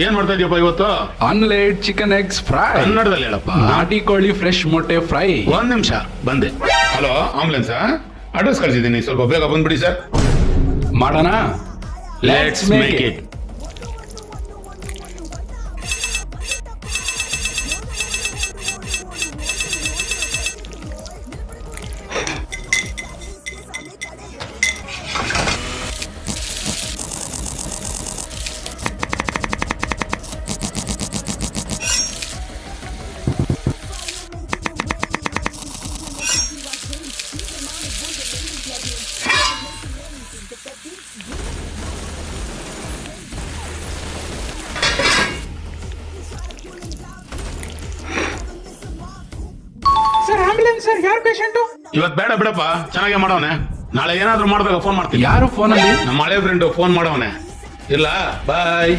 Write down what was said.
ಏನ್ ಮಾಡ್ತಾ ಇದೀಯಪ್ಪ ಇವತ್ತು? ಆಮ್ಲೆಟ್, ಚಿಕನ್ ಎಗ್ಸ್ ಫ್ರೈ, ಕನ್ನಡದಲ್ಲಿ ಹೇಳಪ್ಪ. ನಾಟಿ ಕೋಳಿ ಫ್ರೆಶ್ ಮೊಟ್ಟೆ ಫ್ರೈ. ಒಂದ್ ನಿಮಿಷ ಬಂದೆ. ಹಲೋ ಆಂಬುಲೆನ್ಸ್, ಅಡ್ರೆಸ್ ಕಳಿಸಿದ್ದೀನಿ, ಸ್ವಲ್ಪ ಬೇಗ ಬಂದ್ಬಿಡಿ ಸರ್. ಮಾಡೋಣ. Let's make it. Sir ambulance sir, ಯಾರು ಪೇಷಂಟು? ಇವತ್ ಬೇಡ ಬಿಡಪ್ಪ, ಚೆನ್ನಾಗೆ ಮಾಡವನೆ. ನಾಳೆ ಏನಾದ್ರೂ ಮಾಡಿದಾಗ ಫೋನ್ ಮಾಡ್ತೀನಿ. ಯಾರು ಫೋನಲ್ಲಿ? ನಮ್ಮ ಹಳೆ ಫ್ರೆಂಡ್ ಫೋನ್ ಮಾಡವನೆ. ಇಲ್ಲ ಬಾಯ್.